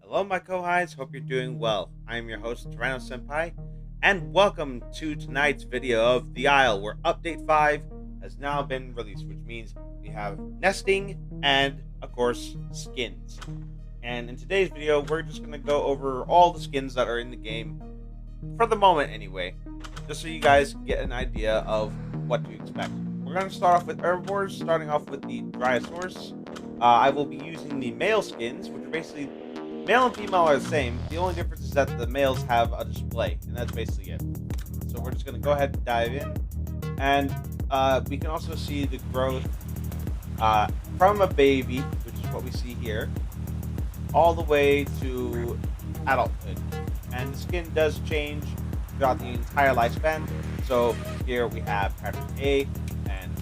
Hello, my co-hides. Hope you're doing well. I am your host, Senpai, and welcome to tonight's video of The Isle, where Update 5 has now been released, which means we have nesting and, of course, skins. And in today's video, we're just going to go over all the skins that are in the game, for the moment anyway, just so you guys get an idea of what to expect. We're going to start off with Herbivores, starting off with the Dinosaurs. I will be using the male skins, which are basically male and female are the same. The only difference is that the males have a display, and that's basically it. So we're just going to go ahead and dive in. And we can also see the growth from a baby, which is what we see here, all the way to adulthood. And the skin does change throughout the entire lifespan. So here we have pattern A, and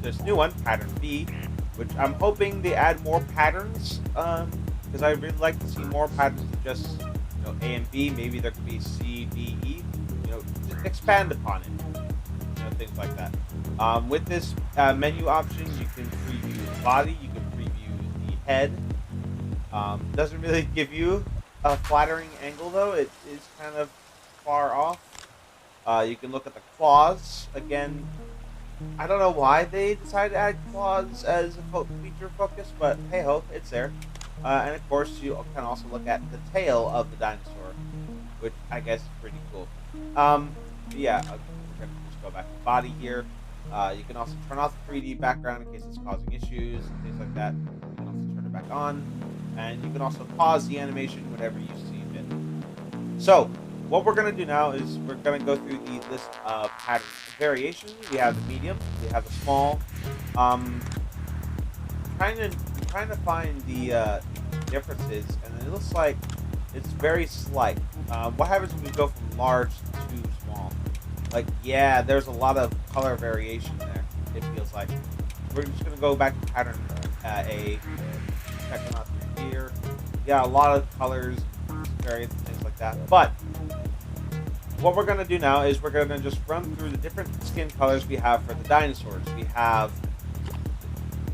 this new one, pattern B, which I'm hoping they add more patterns. Because I really like to see more patterns than just A and B. Maybe there could be C, D, E. Expand upon it. Things like that. With this menu option, you can preview the body. You can preview the head. Doesn't really give you a flattering angle though. It is kind of far off. You can look at the claws again. I don't know why they decided to add claws as a feature focus, but hey ho, it's there. And of course, you can also look at the tail of the dinosaur, which I guess is pretty cool. Yeah, we're going to just go back to body here. You can also turn off the 3D background in case it's causing issues and things like that. You can also turn it back on. And you can also pause the animation whenever you see fit. So, what we're going to do now is we're going to go through the list of pattern variations. We have the medium, we have the small. Trying to find the differences, and it looks like it's very slight. What happens when we go from large to small? Yeah, there's a lot of color variation there, it feels like. We're just going to go back to pattern A, check them out through here. Yeah, a lot of colors, variants, and things like that. But what we're going to do now is we're going to just run through the different skin colors we have for the dinosaurs. We have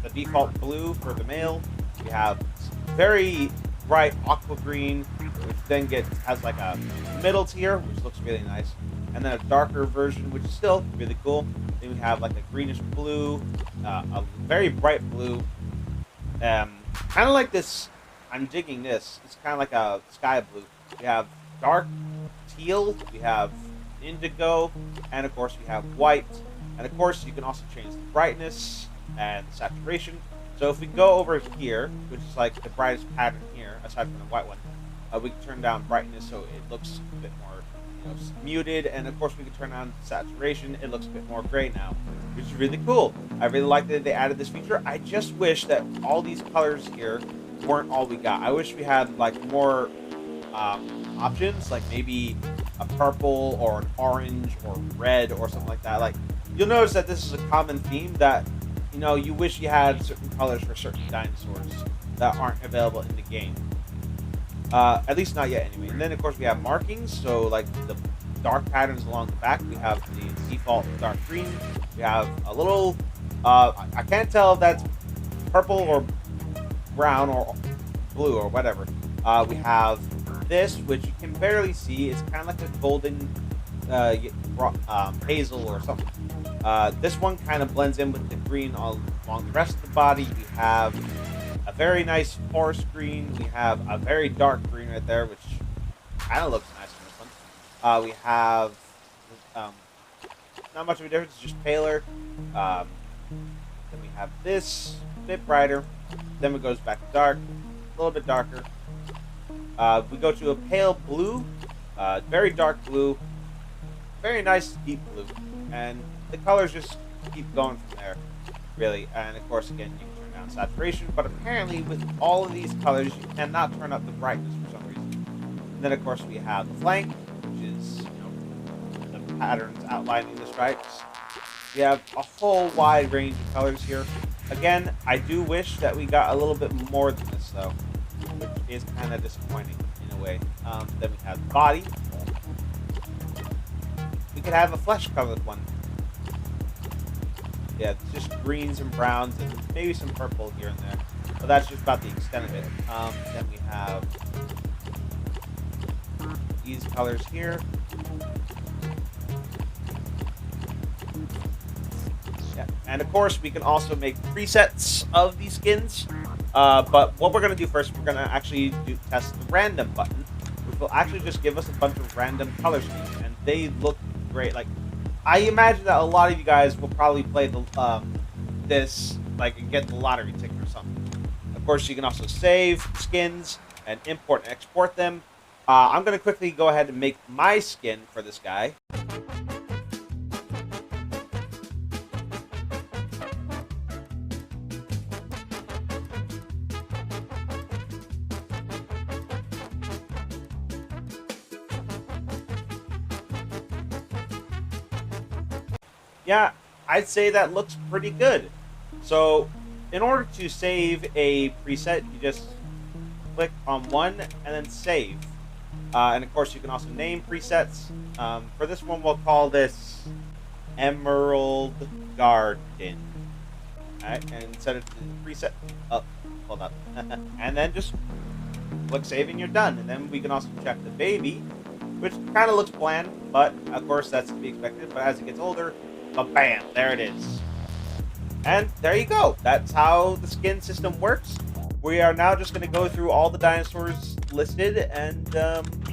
the default blue for the male. We have very bright aqua green, which then has like a middle tier, which looks really nice, and then a darker version, which is still really cool. Then we have like a greenish blue, a very bright blue, kind of like this. I'm digging this. It's kind of like a sky blue. We have dark teal, we have indigo, and of course we have white. And of course you can also change the brightness and the saturation. So if we go over here, which is like the brightest pattern here, aside from the white one, we can turn down brightness so it looks a bit more muted. And of course we can turn on saturation. It looks a bit more gray now, which is really cool. I really like that they added this feature. I just wish that all these colors here weren't all we got. I wish we had like more options, like maybe a purple or an orange or red or something like that. Like, you'll notice that this is a common theme that you wish you had certain colors for certain dinosaurs that aren't available in the game. At least not yet, anyway. And then, of course, we have markings. So, like the dark patterns along the back, we have the default dark green. We have a little. I can't tell if that's purple or brown or blue or whatever. We have this, which you can barely see. It's kind of like a golden hazel or something. This one kind of blends in with the green all along the rest of the body. We have a very nice forest green. We have a very dark green right there, which kind of looks nice on this one. We have not much of a difference, it's just paler. Then we have this, a bit brighter. Then it goes back to dark, a little bit darker. We go to a pale blue, very dark blue, very nice deep blue, and the colors just keep going from there, really. And of course, again, you can turn down saturation, but apparently with all of these colors, you cannot turn up the brightness for some reason. And then, of course, we have the flank, which is the patterns outlining the stripes. We have a whole wide range of colors here. Again, I do wish that we got a little bit more than this, though, which is kind of disappointing in a way. Then we have the body. We could have a flesh-colored one. Yeah, it's just greens and browns and maybe some purple here and there. But that's just about the extent of it. Then we have these colors here. Yeah. And of course, we can also make presets of these skins. But what we're going to do first, we're going to actually test the random button, which will actually just give us a bunch of random color schemes. And they look great. Like, I imagine that a lot of you guys will probably play the this, like, and get the lottery ticket or something. Of course, you can also save skins and import and export them. I'm going to quickly go ahead and make my skin for this guy. Yeah, I'd say that looks pretty good. So, in order to save a preset, you just click on one and then save. And of course, you can also name presets. For this one, we'll call this Emerald Garden. Alright, and set it to the preset. Oh, hold up. And then just click save and you're done. And then we can also check the baby, which kind of looks bland, but of course that's to be expected. But as it gets older, bam, there it is. And there you go. That's how the skin system works. We are now just going to go through all the dinosaurs listed and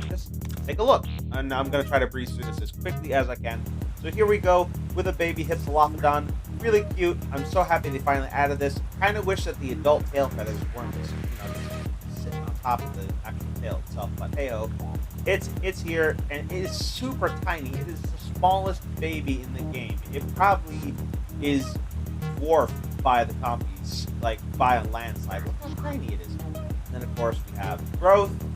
just take a look. And I'm going to try to breeze through this as quickly as I can. So here we go with a baby Hypsilophodon. Really cute. I'm so happy they finally added this. Kind of wish that the adult tail feathers weren't just, sitting on top of the actual tail itself. But hey-oh, it's here, and it is super tiny. It is the smallest baby in the game. It probably is dwarfed by the compies, like by a landslide. Look how tiny it is. And then of course we have growth to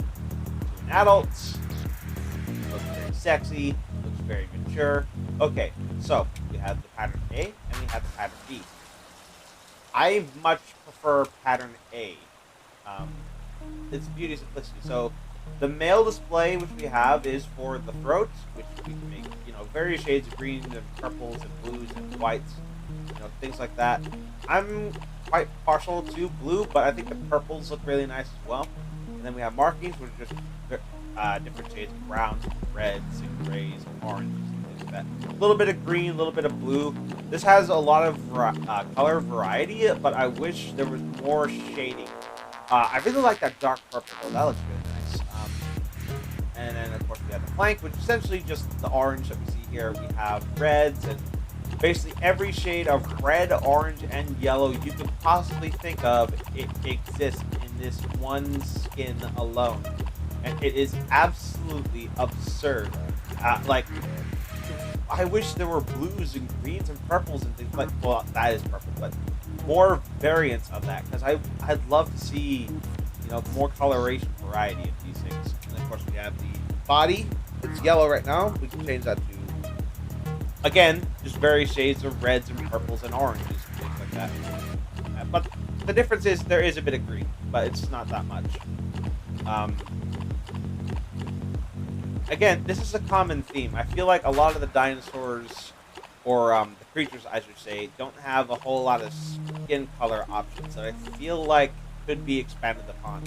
an adult. Looks very sexy. Looks very mature. Okay, so we have the pattern A and we have the pattern B. I much prefer pattern A. Its beauty is simplicity. So the male display which we have is for the throat, which we can make, various shades of greens and purples and blues and whites, things like that. I'm quite partial to blue, but I think the purples look really nice as well. And then we have markings, which are just different shades of browns, and reds, and grays, and oranges, and things like that. A little bit of green, a little bit of blue. This has a lot of color variety, but I wish there was more shading. I really like that dark purple, though. That looks really nice. And then, of course, we have the flank, which is essentially just the orange that we see here. We have reds and basically every shade of red, orange, and yellow you could possibly think of, it exists in this one skin alone. And it is absolutely absurd. Like, I wish there were blues and greens and purples and things like, well, that is purple, but more variants of that, because I'd love to see, more coloration variety of these things. And then, of course, we have the body. It's yellow right now. We can change that to, again, just various shades of reds and purples and oranges and things like that. But the difference is there is a bit of green, but it's not that much. Again, this is a common theme. I feel like a lot of the dinosaurs, or the creatures, I should say, don't have a whole lot of skin color options that I feel like could be expanded upon.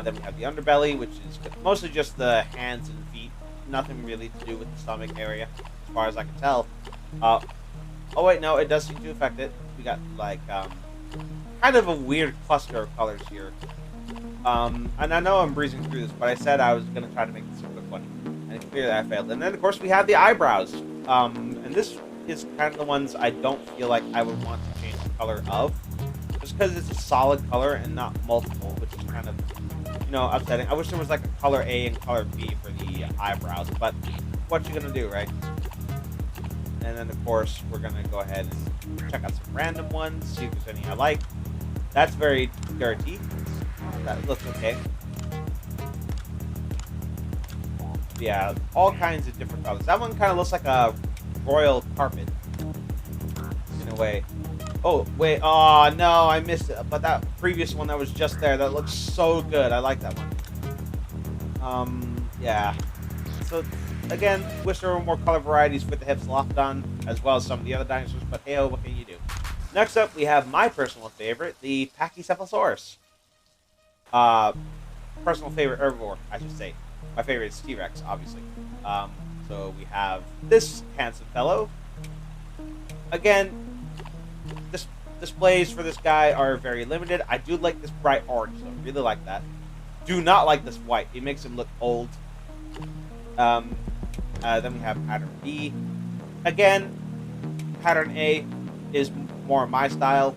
Then we have the underbelly, which is mostly just the hands and feet. Nothing really to do with the stomach area, as far as I can tell. Oh wait, no, it does seem to affect it. We got, like, kind of a weird cluster of colors here. And I know I'm breezing through this, but I said I was going to try to make this a quick one. And clearly I failed. And then, of course, we have the eyebrows. And this is kind of the ones I don't feel like I would want to change the color of. Just because it's a solid color and not multiple, which is kind of, upsetting. I wish there was like a color A and color B for the eyebrows, but what you gonna do, right? And then, of course, we're gonna go ahead and check out some random ones, see if there's any I like. That's very dirty. That looks okay. Yeah, all kinds of different colors. That one kind of looks like a royal carpet, in a way. Oh, wait. Oh, no, I missed it. But that previous one that was just there, that looks so good. I like that one. Yeah. So, again, wish there were more color varieties with the Hypsilophodon, as well as some of the other dinosaurs, but hey, what can you do? Next up, we have my personal favorite, the Pachycephalosaurus. Personal favorite herbivore, I should say. My favorite is T-Rex, obviously. So we have this handsome fellow. Again, displays for this guy are very limited. I do like this bright orange, though. Really like that. Do not like this white. It makes him look old. Then we have pattern B. Again, pattern A is more my style.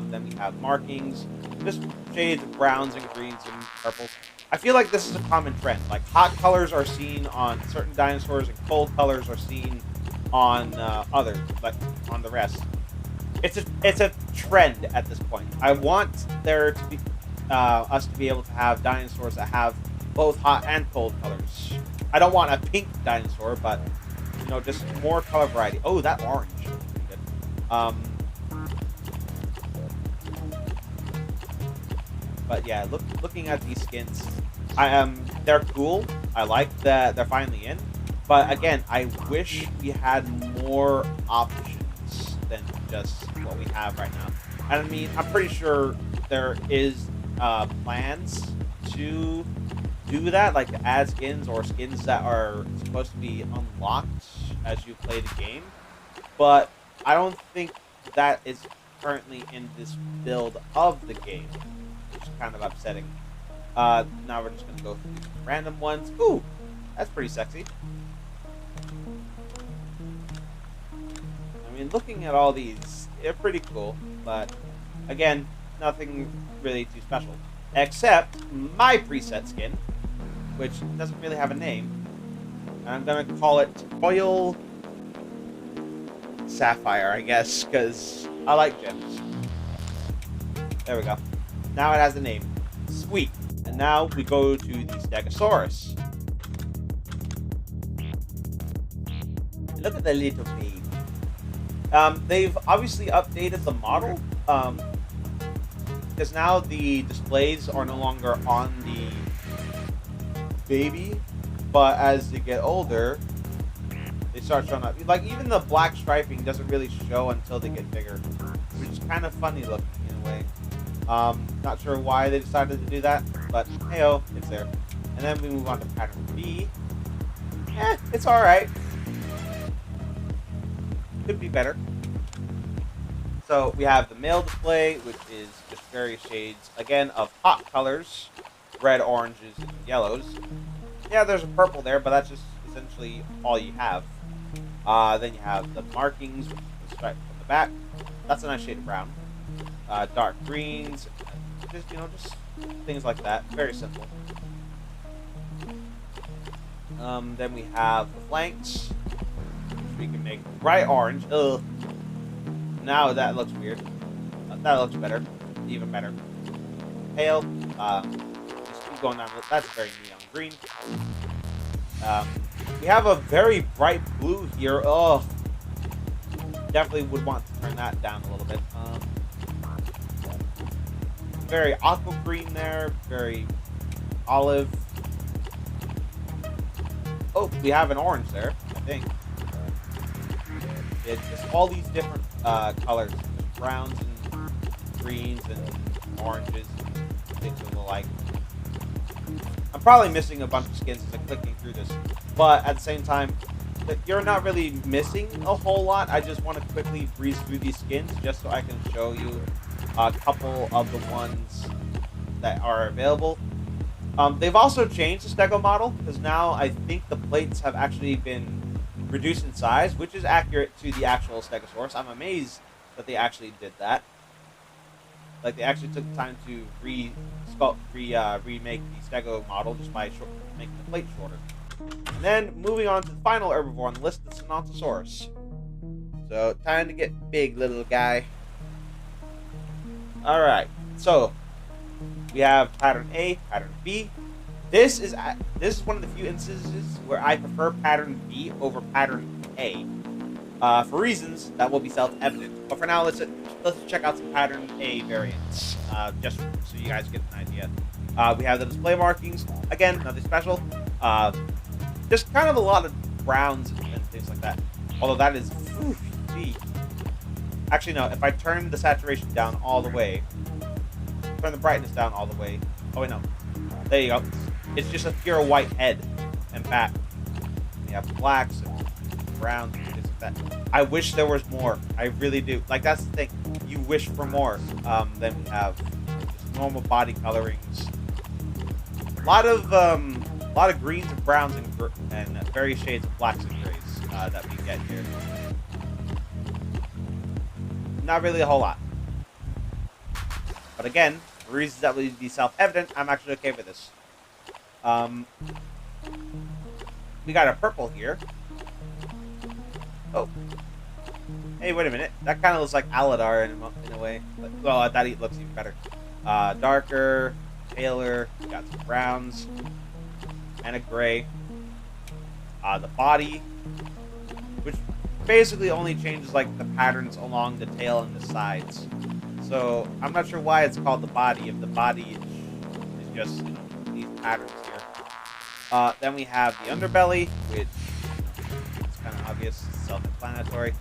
Then we have markings, just shades of browns and greens and purples. I feel like this is a common trend. Like, hot colors are seen on certain dinosaurs, and cold colors are seen on others, like on the rest. It's a trend at this point. I want there to be us to be able to have dinosaurs that have both hot and cold colors. I don't want a pink dinosaur, but just more color variety. Oh, that orange is pretty good. But yeah, looking at these skins, they're cool. I like that they're finally in. But again, I wish we had more options than just what we have right now. And I mean, I'm pretty sure there is plans to do that, like to add skins or skins that are supposed to be unlocked as you play the game. But I don't think that is currently in this build of the game, which is kind of upsetting. Now we're just going to go through some random ones. Ooh, that's pretty sexy. I mean, looking at all these, they're pretty cool, but again, nothing really too special. Except my preset skin, which doesn't really have a name. And I'm going to call it Royal Sapphire, I guess, because I like gems. There we go. Now it has a name. Sweet. And now we go to the Stegosaurus. Look at the little baby. They've obviously updated the model, because now the displays are no longer on the baby, but as they get older, they start showing up. Like, even the black striping doesn't really show until they get bigger, which is kind of funny looking in a way. Not sure why they decided to do that, but hey-oh, it's there. And then we move on to pattern B. It's alright. Could be better. So we have the male display, which is just various shades, again, of hot colors. Red, oranges, and yellows. Yeah, there's a purple there, but that's just essentially all you have. Then you have the markings, which is the stripe from the back. That's a nice shade of brown. Dark greens, just things like that. Very simple. Then we have the flanks, which we can make bright orange. Ugh. Now that looks weird. That looks better. Even better. Pale. Just keep going down. That's very neon green. We have a very bright blue here. Oh, definitely would want to turn that down a little bit. Very aqua green there. Very olive. Oh, we have an orange there, I think. It's just all these different colors, browns and greens and oranges and things of the like. I'm probably missing a bunch of skins as I'm clicking through this, but at the same time, you're not really missing a whole lot. I just want to quickly breeze through these skins just so I can show you a couple of the ones that are available. They've also changed the Stego model, because now I think the plates have actually been reduced in size, which is accurate to the actual Stegosaurus. I'm amazed that they actually did that. Like, they actually took the time to remake the Stego model just by making the plate shorter. And then, moving on to the final herbivore on the list, the Simontosaurus. So, time to get big, little guy. Alright, so we have pattern A, pattern B. This is one of the few instances where I prefer pattern B over pattern A, for reasons that will be self-evident. But for now, let's check out some pattern A variants, just so you guys get an idea. We have the display markings. Again, nothing special. Just kind of a lot of browns and things like that. Although that is, gee. Actually, no. If I turn the saturation down all the way, turn the brightness down all the way. Oh wait, no. There you go. it's just a pure white head and back. We have blacks and browns and things like that. I wish there was more. I really do. Like, that's the thing. You wish for more. Then we have just normal body colorings. A lot of greens and browns and various shades of blacks and grays that we get here. Not really a whole lot. But again, for reasons that would be self-evident, I'm actually okay with this. We got a purple here. Oh. Hey, wait a minute. That kind of looks like Aladar in a way. But, well, that looks even better. Darker, paler. We got some browns. And a gray. The body, which basically only changes like the patterns along the tail and the sides. So I'm not sure why it's called the body, if the body is just, you know, these patterns here. Then we have the underbelly, which is kind of obvious, self-explanatory.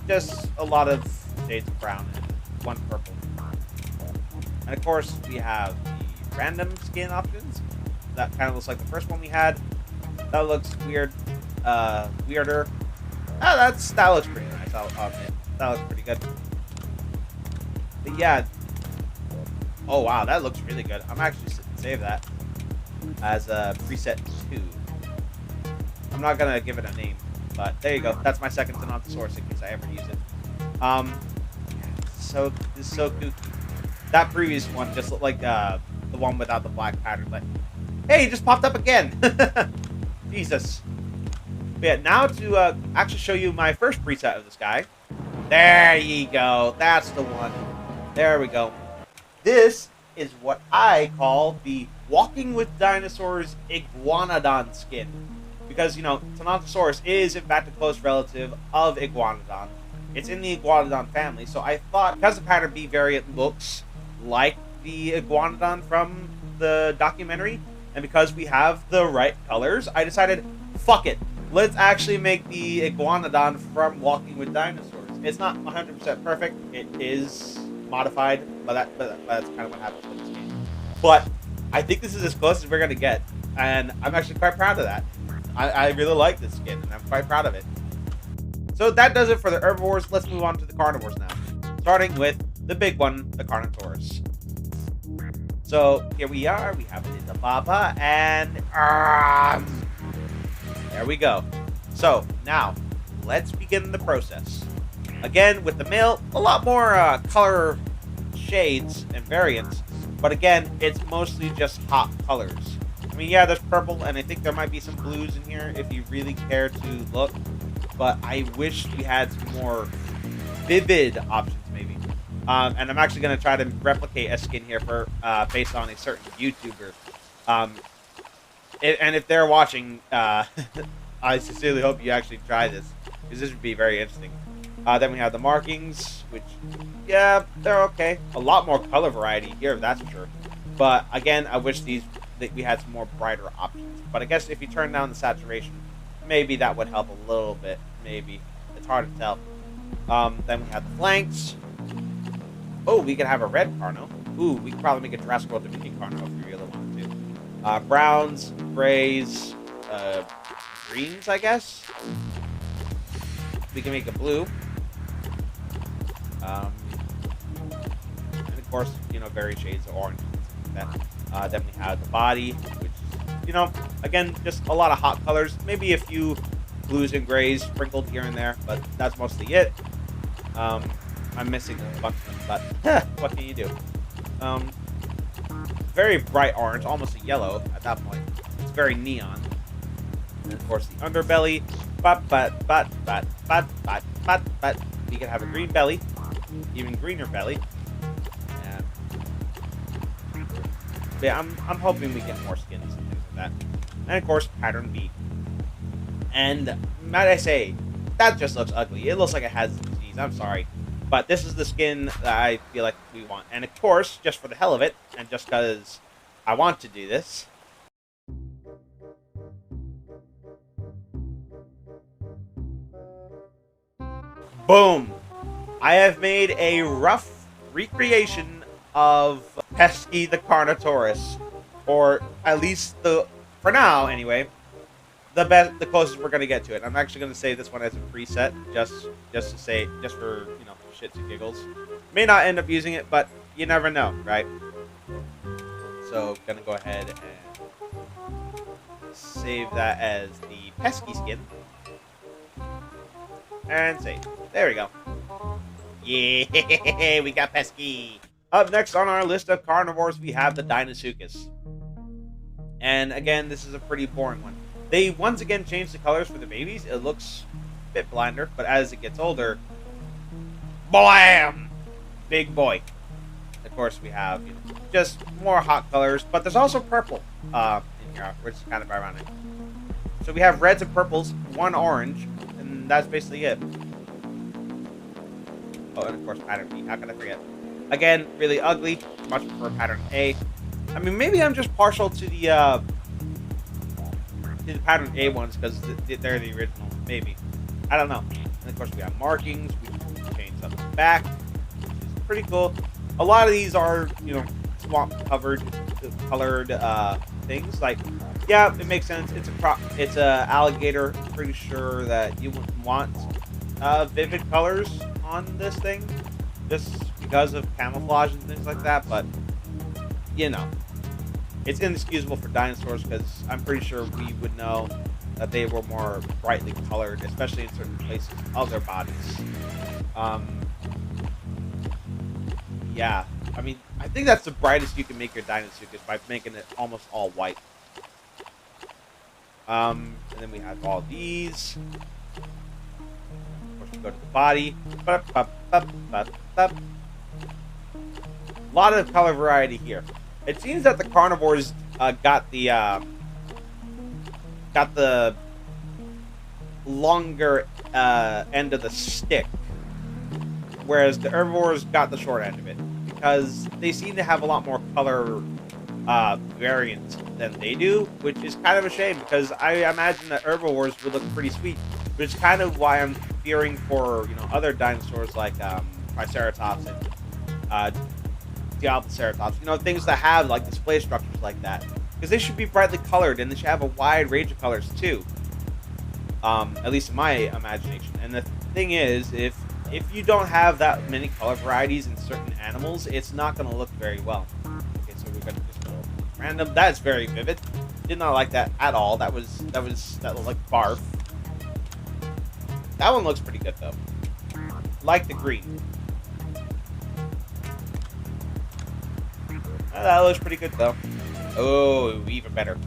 Just a lot of shades of brown and one purple. And of course we have the random skin options. That kind of looks like the first one we had. That looks weird, weirder. That looks pretty nice. I'll admit, that looks pretty good. But yeah, oh wow, that looks really good. I'm actually save that as a preset 2. I'm not gonna give it a name, but there you go. That's my second Simontosaurus in case I ever use it. So this is so kooky. That previous one just looked like the one without the black pattern, but hey, he just popped up again. Jesus. But yeah, now to actually show you my first preset of this guy. There you go. That's the one. There we go. This is what I call the Walking with Dinosaurs Iguanodon skin. Because, you know, Carnotaurus is, in fact, a close relative of Iguanodon. It's in the Iguanodon family, so I thought, because the pattern B variant looks like the Iguanodon from the documentary, and because we have the right colors, I decided, fuck it. Let's actually make the Iguanodon from Walking with Dinosaurs. It's not 100% perfect. It is modified, but that's kind of what happens with this game. But I think this is as close as we're going to get, and I'm actually quite proud of that. I really like this skin, and I'm quite proud of it. So that does it for the herbivores. Let's move on to the carnivores now, starting with the big one, the Carnotaurus. So here we are. We have the Baba, and there we go. So now let's begin the process. Again, with the male, a lot more color shades and variants, but again, it's mostly just hot colors. I mean, yeah, there's purple, and I think there might be some blues in here if you really care to look, but I wish we had some more vivid options, maybe. And I'm actually going to try to replicate a skin here for based on a certain YouTuber. And if they're watching, I sincerely hope you actually try this, because this would be very interesting. Then we have the markings, which, yeah, they're okay. A lot more color variety here, that's for sure. But again, I wish that we had some more brighter options. But I guess if you turn down the saturation, maybe that would help a little bit. Maybe. It's hard to tell. Then we have the flanks. Oh, we could have a red Carno. Ooh, we could probably make a Jurassic World Dominion Carno if we really wanted to. Browns, grays, greens, I guess. We can make a blue. And of course, you know, various shades of orange. Like that. Then we have the body, which is, you know, again, just a lot of hot colors. Maybe a few blues and grays sprinkled here and there, but that's mostly it. I'm missing a bunch of them, but what can you do? Very bright orange, almost a yellow at that point. It's very neon. And of course, the underbelly. We can have a green belly, even greener belly. Yeah. But yeah, I'm hoping we get more skins and things like that. And of course, pattern B. And might I say, that just looks ugly. It looks like it has disease. I'm sorry. But this is the skin that I feel like we want. And of course, just for the hell of it, and just because I want to do this, boom! I have made a rough recreation of Pesky the Carnotaurus. or at least for now anyway, the closest we're gonna get to it. I'm actually gonna save this one as a preset, just to say, just for shits and giggles. May not end up using it, but you never know, right? So gonna go ahead and save that as the pesky skin, and save. There we go. Yeah, we got pesky. Up next on our list of carnivores, we have the Dinosuki. And again, this is a pretty boring one. They once again changed the colors for the babies. It looks a bit blander, but as it gets older, blam! Big boy. Of course, we have just more hot colors, but there's also purple in here, which is kind of ironic. So we have reds and purples, one orange, and that's basically it. Oh, and of course, pattern B. How could I forget? Again, really ugly. Much prefer pattern A. I mean, maybe I'm just partial to the pattern A ones because they're the original. Maybe. I don't know. And of course, we have markings. We can change up the back, which is pretty cool. A lot of these are, swamp colored things. Like, yeah, it makes sense. It's a alligator. I'm pretty sure that you wouldn't want vivid colors on this thing, just because of camouflage and things like that. But it's inexcusable for dinosaurs because I'm pretty sure we would know that they were more brightly colored, especially in certain places of their bodies. Yeah, I mean, I think that's the brightest you can make your Dinosuki by making it almost all white. And then we have all these. Of course, we go to the body. A lot of color variety here. It seems that the carnivores got the longer end of the stick, whereas the herbivores got the short end of it, because they seem to have a lot more color variants than they do, which is kind of a shame, because I imagine that herbivores would look pretty sweet, which is kind of why I'm fearing for other dinosaurs like Triceratops and Diabloceratops, things that have like display structures like that, because they should be brightly colored and they should have a wide range of colors too. At least in my imagination. And the thing is, if you don't have that many color varieties in certain animals, it's not going to look very well. Okay, so we're going to just go random. That's very vivid. Did not like that at all. That looked like barf. That one looks pretty good though. Like the green. That looks pretty good though. Oh, even better.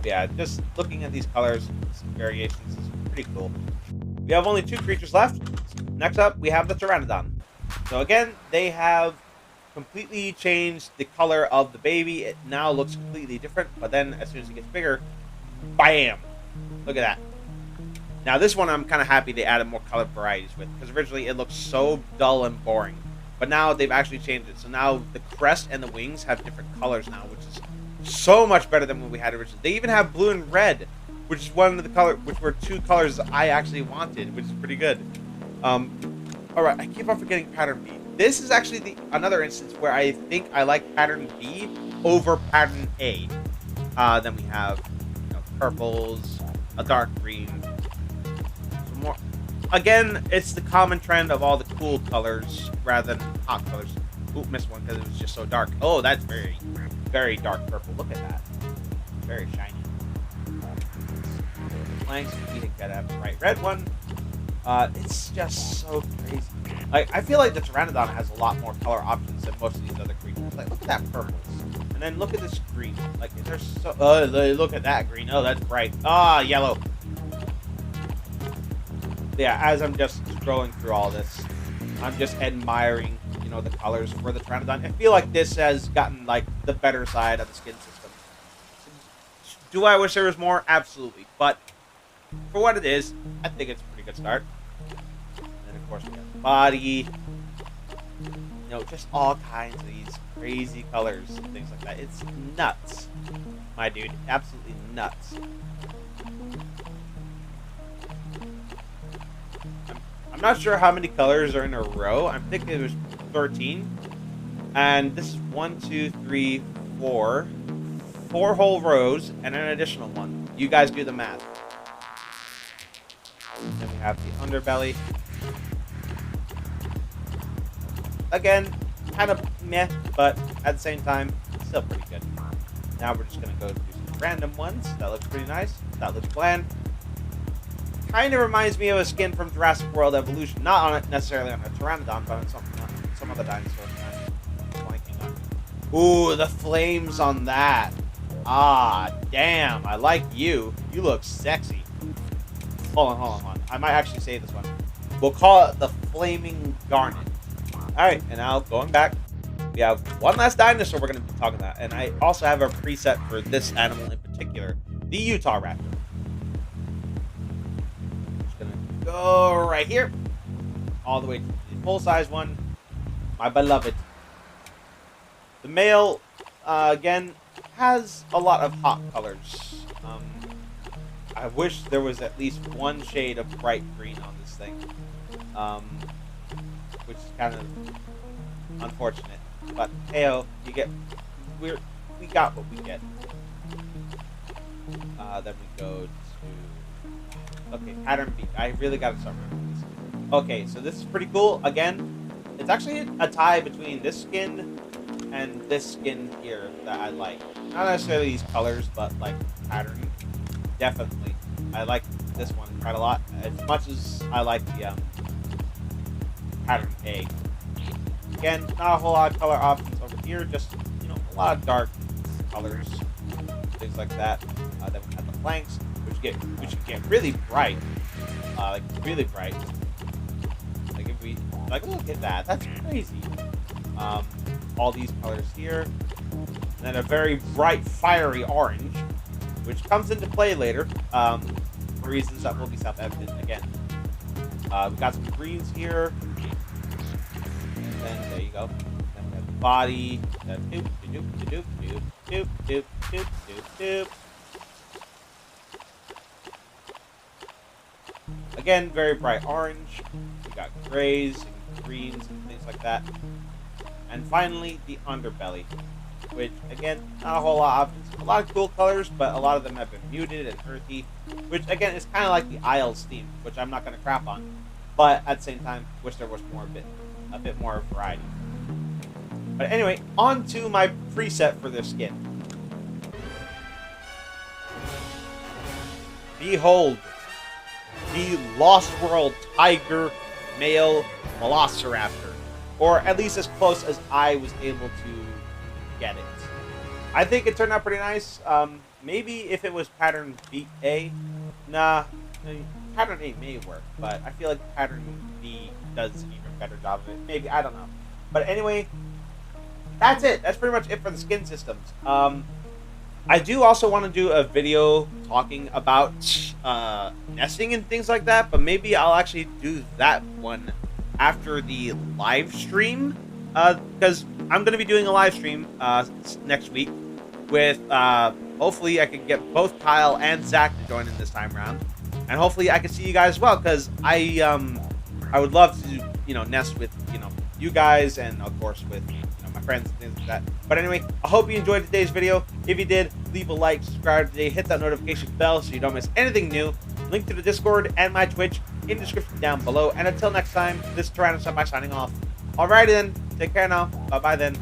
Yeah, just looking at these colors, variations is pretty cool. We have only 2 creatures left. Next up, we have the pteranodon. So again, they have completely changed the color of the baby. It now looks completely different, but then as soon as it gets bigger, bam! Look at that. Now this one I'm kind of happy they added more color varieties with, because originally it looked so dull and boring. But now they've actually changed it. So now the crest and the wings have different colors now, which is so much better than what we had originally. They even have blue and red, which is which were 2 colors I actually wanted, which is pretty good. All right, I keep on forgetting pattern B. This is actually another instance where I think I like pattern B over pattern A. Then we have purples, a dark green, some more. Again, it's the common trend of all the cool colors rather than hot colors. Ooh, missed one because it was just so dark. Oh, that's very, very dark purple. Look at that. Very shiny. Planks, we gotta have the bright red one. It's just so crazy. Like, I feel like the pteranodon has a lot more color options than most of these other creatures. Like, look at that purple. And then look at this green. Like, there's so... look at that green. Oh, that's bright. Ah, yellow. Yeah, as I'm just scrolling through all this, I'm just admiring, the colors for the pteranodon. I feel like this has gotten, like, the better side of the skin system. Do I wish there was more? Absolutely. But for what it is, I think it's a pretty good start. And then, of course, we have the body. Just all kinds of these crazy colors and things like that. It's nuts, my dude. Absolutely nuts. I'm not sure how many colors are in a row. I'm thinking it was 13. And this is 1, 2, 3, 4, 4 whole rows and an additional one. You guys do the math. Then we have the underbelly. Again, kind of meh, but at the same time, still pretty good. Now we're just going to go do some random ones. That looks pretty nice. That looks bland. Kind of reminds me of a skin from Jurassic World Evolution. Not necessarily on a pteranodon, but on some other dinosaur. Ooh, the flames on that. Ah, damn. I like you. You look sexy. Hold on. I might actually say this one. We'll call it the Flaming Garnet. Alright, and now going back, we have one last dinosaur we're going to be talking about. And I also have a preset for this animal in particular, the utahraptor. Just going to go right here, all the way to the full-size one, my beloved. The male, again, has a lot of hot colors. I wish there was at least one shade of bright green on this thing. Which is kind of unfortunate. But, hey-oh, we got what we get. Then we go to... Okay, pattern B. I really got to start remembering this. Okay, so this is pretty cool. Again, it's actually a tie between this skin and this skin here that I like. Not necessarily these colors, but like pattern. Definitely. I like this one quite a lot. As much as I like the pattern A. Again, not a whole lot of color options over here, just, you know, a lot of dark colors, things like that. Then we have the flanks, which get really bright. Like really bright. Like if we look at that, that's crazy. All these colors here, and then a very bright, fiery orange, which comes into play later, for reasons that will be self-evident again. We've got some greens here, and then there you go. Then we have the body, doop. Again, very bright orange. We got grays and greens and things like that. And finally, the underbelly, which, again, not a whole lot of options. A lot of cool colors, but a lot of them have been muted and earthy, which, again, is kind of like the Isles theme, which I'm not going to crap on. But at the same time, wish there was a bit more variety. But anyway, on to my preset for this skin. Behold, the Lost World Tiger Male Velociraptor. Or at least as close as I was able to get it. I think it turned out pretty nice. Maybe if it was pattern A. Nah, pattern A may work, but I feel like pattern B does an even better job of it. Maybe, I don't know. But anyway, that's it. That's pretty much it for the skin systems. I do also want to do a video talking about nesting and things like that, but maybe I'll actually do that one after the live stream, because I'm going to be doing a live stream next week with, hopefully I can get both Kyle and Zach to join in this time around, and hopefully I can see you guys as well, because I would love to, you know, nest with, you know, you guys, and of course with, you know, my friends and things like that. But anyway, I hope you enjoyed today's video. If you did, leave a like, subscribe today, hit that notification bell so you don't miss anything new. Link to the Discord and my Twitch in the description down below. And until next time, this is Tyrannosaurus signing off. Alrighty then, take care now. Bye-bye then.